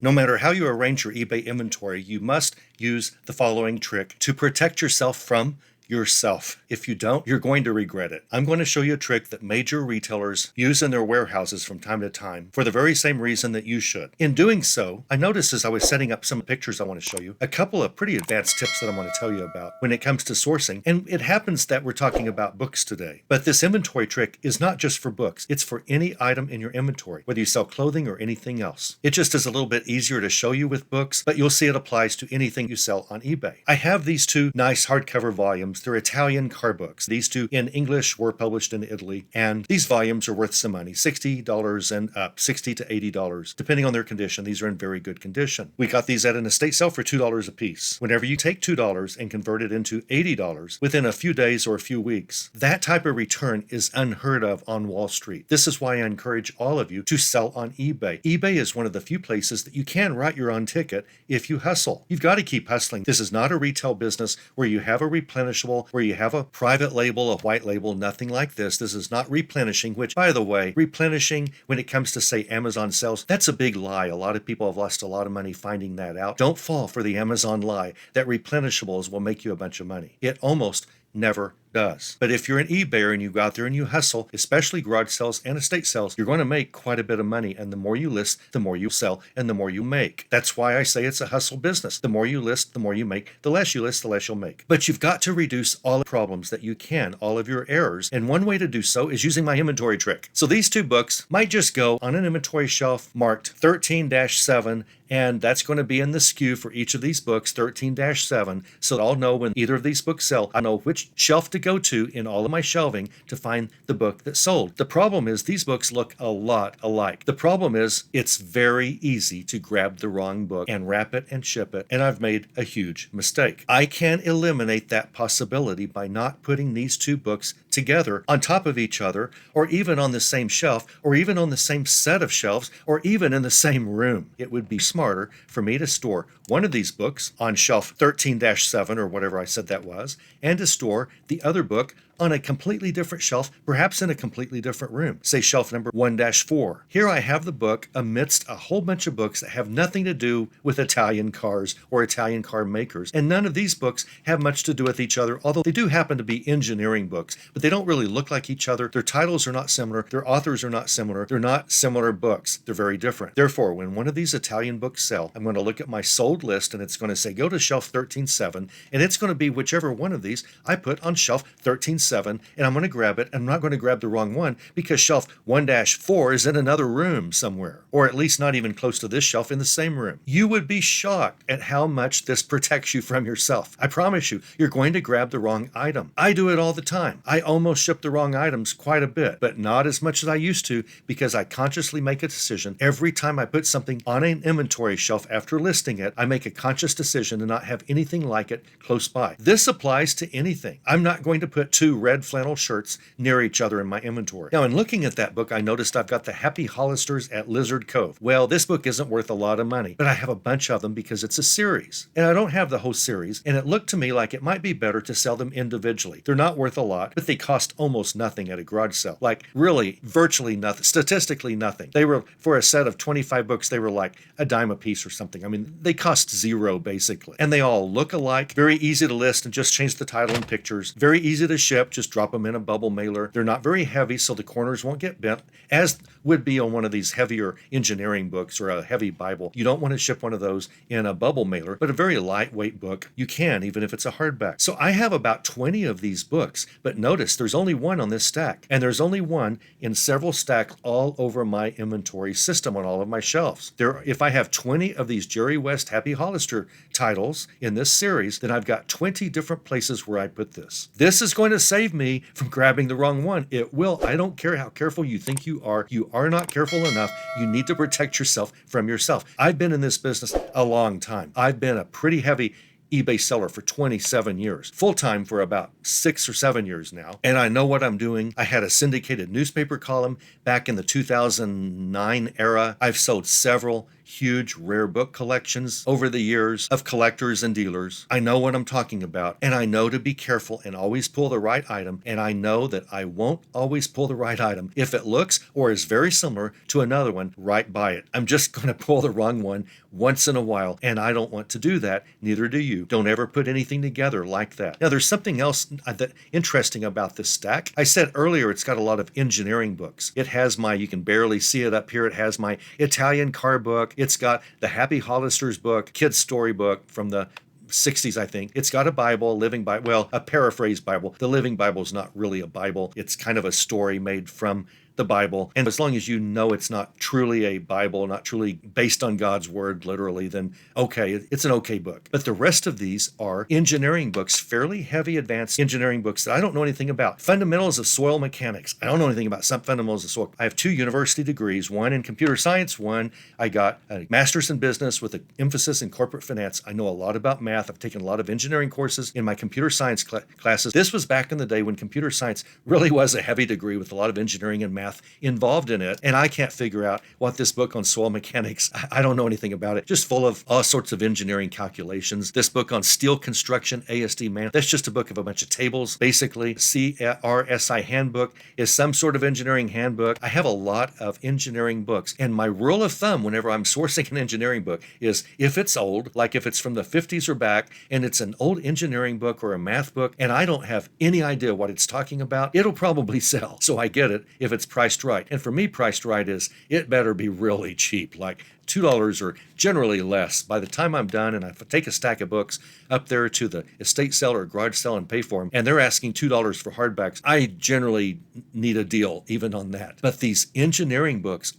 No matter how you arrange your eBay inventory, you must use the following trick to protect yourself from yourself. If you don't, you're going to regret it. I'm going to show you a trick that major retailers use in their warehouses from time to time for the very same reason that you should. In doing so, I noticed as I was setting up some pictures I want to show you, a couple of pretty advanced tips that I want to tell you about when it comes to sourcing. And it happens that we're talking about books today. But this inventory trick is not just for books. It's for any item in your inventory, whether you sell clothing or anything else. It just is a little bit easier to show you with books, but you'll see it applies to anything you sell on eBay. I have these two nice hardcover volumes. They're Italian car books. These two in English were published in Italy, and these volumes are worth some money, $60 and up, $60 to $80, depending on their condition. These are in very good condition. We got these at an estate sale for $2 a piece. Whenever you take $2 and convert it into $80 within a few days or a few weeks, that type of return is unheard of on Wall Street. This is why I encourage all of you to sell on eBay. eBay is one of the few places that you can write your own ticket if you hustle. You've got to keep hustling. This is not a retail business where you have a replenishable, where you have a private label, a white label, nothing like this. This is not replenishing, which, by the way, replenishing when it comes to, say, Amazon sales, that's a big lie. A lot of people have lost a lot of money finding that out. Don't fall for the Amazon lie that replenishables will make you a bunch of money. It almost never does. But if you're an eBayer and you go out there and you hustle, especially garage sales and estate sales, you're going to make quite a bit of money. And the more you list, the more you sell, and the more you make. That's why I say it's a hustle business. The more you list, the more you make. The less you list, the less you'll make. But you've got to reduce all the problems that you can, all of your errors. And one way to do so is using my inventory trick. So these two books might just go on an inventory shelf marked 13-7, and that's going to be in the SKU for each of these books, 13-7. So I'll know when either of these books sell, I know which shelf to go to in all of my shelving to find the book that sold. The problem is these books look a lot alike. The problem is it's very easy to grab the wrong book and wrap it and ship it, and I've made a huge mistake. I can eliminate that possibility by not putting these two books together on top of each other, or even on the same shelf, or even on the same set of shelves, or even in the same room. It would be smarter for me to store one of these books on shelf 13-7 or whatever I said that was, and to store the other book on a completely different shelf, perhaps in a completely different room, say shelf number 1-4. Here I have the book amidst a whole bunch of books that have nothing to do with Italian cars or Italian car makers, and none of these books have much to do with each other, although they do happen to be engineering books, but they don't really look like each other. Their titles are not similar, their authors are not similar, they're not similar books, they're very different. Therefore, when one of these Italian books sell, I'm going to look at my sold list, and it's going to say go to shelf 13-7, and it's going to be whichever one of these I put on shelf 13-7, and I'm going to grab it. I'm not going to grab the wrong one because shelf 1-4 is in another room somewhere, or at least not even close to this shelf in the same room. You would be shocked at how much this protects you from yourself. I promise you, you're going to grab the wrong item. I do it all the time. I almost ship the wrong items quite a bit, but not as much as I used to because I consciously make a decision. Every time I put something on an inventory shelf after listing it, I make a conscious decision to not have anything like it close by. This applies to anything. I'm not going to put two red flannel shirts near each other in my inventory. Now, in looking at that book, I noticed I've got the Happy Hollisters at Lizard Cove. Well, this book isn't worth a lot of money, but I have a bunch of them because it's a series. And I don't have the whole series, and it looked to me like it might be better to sell them individually. They're not worth a lot, but they cost almost nothing at a garage sale. Like, really, virtually nothing, statistically nothing. They were, for a set of 25 books, they were like a dime a piece or something. I mean, they cost zero, basically. And they all look alike, very easy to list and just change the title and pictures. Very easy to ship, just drop them in a bubble mailer. They're not very heavy, so the corners won't get bent, as would be on one of these heavier engineering books or a heavy Bible. You don't want to ship one of those in a bubble mailer, but a very lightweight book, you can, even if it's a hardback. So I have about 20 of these books, but notice there's only one on this stack, and there's only one in several stacks all over my inventory system on all of my shelves. If I have 20 of these Jerry West Happy Hollister titles in this series, then I've got 20 different places where I put this. This is going to save me from grabbing the wrong one. It will. I don't care how careful you think you are. You are not careful enough. You need to protect yourself from yourself. I've been in this business a long time. I've been a pretty heavy eBay seller for 27 years, full-time for about 6 or 7 years now, and I know what I'm doing. I had a syndicated newspaper column back in the 2009 era. I've sold several huge rare book collections over the years of collectors and dealers. I know what I'm talking about, and I know to be careful and always pull the right item, and I know that I won't always pull the right item. If it looks or is very similar to another one, right by it. I'm just going to pull the wrong one once in a while, and I don't want to do that. Neither do you. Don't ever put anything together like that. Now, there's something else that interesting about this stack. I said earlier it's got a lot of engineering books. It has you can barely see it up here, it has my Italian car book. It's got the Happy Hollister's book, kid's storybook from the 60s, I think. It's got a Bible, a living Bible, well, a paraphrased Bible. The Living Bible is not really a Bible. It's kind of a story made from the Bible. And as long as you know it's not truly a Bible, not truly based on God's word, literally, then okay, it's an okay book. But the rest of these are engineering books, fairly heavy advanced engineering books that I don't know anything about. Fundamentals of soil mechanics. I don't know anything about some fundamentals of soil. I have 2 university degrees, one in computer science, one I got a master's in business with an emphasis in corporate finance. I know a lot about math. I've taken a lot of engineering courses in my computer science classes. This was back in the day when computer science really was a heavy degree with a lot of engineering and math involved in it, and I can't figure out what this book on soil mechanics, I don't know anything about it, just full of all sorts of engineering calculations. This book on steel construction, ASD man, that's just a book of a bunch of tables. Basically, CRSI handbook is some sort of engineering handbook. I have a lot of engineering books, and my rule of thumb whenever I'm sourcing an engineering book is if it's old, like if it's from the 50s or back, and it's an old engineering book or a math book, and I don't have any idea what it's talking about, it'll probably sell. So I get it if it's priced right. And for me, priced right is it better be really cheap, like $2 or generally less. By the time I'm done and I take a stack of books up there to the estate sale or garage sale and pay for them, and they're asking $2 for hardbacks, I generally need a deal even on that. But these engineering books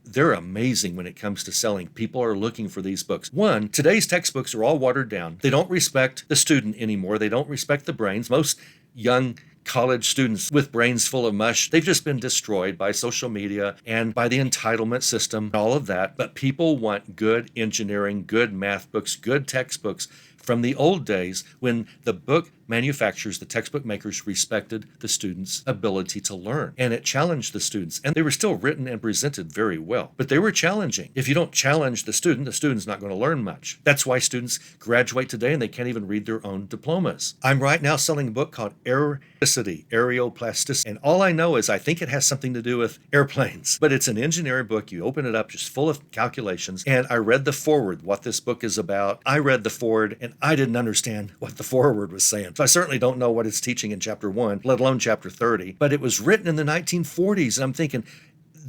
they're amazing when it comes to selling. People are looking for these books. One, today's textbooks are all watered down. They don't respect the student anymore. They don't respect the brains. Most young college students with brains full of mush, they've just been destroyed by social media and by the entitlement system, all of that. But people want good engineering, good math books, good textbooks from the old days when the book manufacturers, the textbook makers, respected the students' ability to learn. And it challenged the students. And they were still written and presented very well. But they were challenging. If you don't challenge the student's not going to learn much. That's why students graduate today and they can't even read their own diplomas. I'm right now selling a book called Aeroplasticity. And all I know is I think it has something to do with airplanes. But it's an engineering book. You open it up, just full of calculations. And I read the foreword, what this book is about. I read the foreword, and I didn't understand what the foreword was saying. So I certainly don't know what it's teaching in chapter 1, let alone chapter 30. But it was written in the 1940s, and I'm thinking,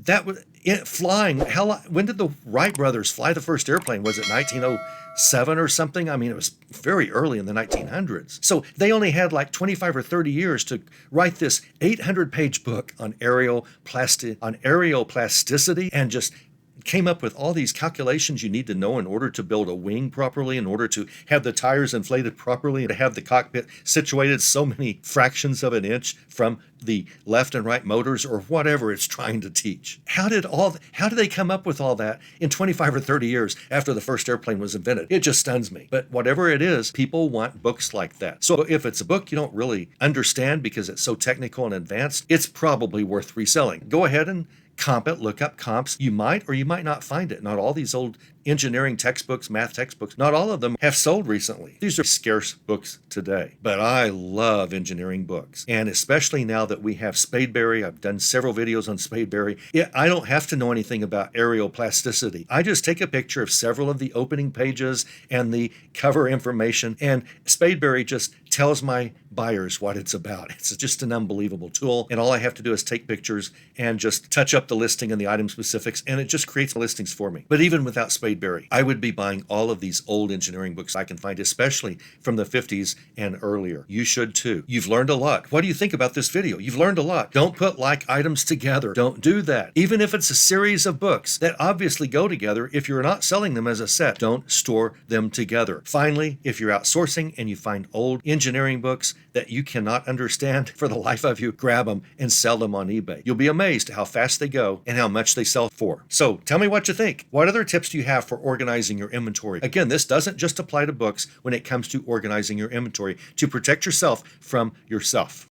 that was flying. When did the Wright brothers fly the first airplane? Was it 1907 or something? I mean, it was very early in the 1900s. So they only had like 25 or 30 years to write this 800-page book on aeroplasticity, and just came up with all these calculations you need to know in order to build a wing properly, in order to have the tires inflated properly, to have the cockpit situated so many fractions of an inch from the left and right motors or whatever it's trying to teach. How did they come up with all that in 25 or 30 years after the first airplane was invented? It just stuns me. But whatever it is, people want books like that. So if it's a book you don't really understand because it's so technical and advanced, it's probably worth reselling. Go ahead and comp it, look up comps. You might or you might not find it. Not all these old engineering textbooks, math textbooks, not all of them have sold recently. These are scarce books today. But I love engineering books. And especially now that we have Spadeberry, I've done several videos on Spadeberry. I don't have to know anything about aeroplasticity. I just take a picture of several of the opening pages and the cover information, and Spadeberry just tells my buyers what it's about. It's just an unbelievable tool, and all I have to do is take pictures and just touch up the listing and the item specifics, and it just creates listings for me. But even without Spadeberry, I would be buying all of these old engineering books I can find, especially from the 50s and earlier. You should too. You've learned a lot. What do you think about this video? You've learned a lot. Don't put like items together. Don't do that. Even if it's a series of books that obviously go together, if you're not selling them as a set, don't store them together. Finally, if you're outsourcing and you find old engineering books that you cannot understand for the life of you, grab them and sell them on eBay. You'll be amazed at how fast they go and how much they sell for. So tell me what you think. What other tips do you have for organizing your inventory? Again, this doesn't just apply to books when it comes to organizing your inventory to protect yourself from yourself.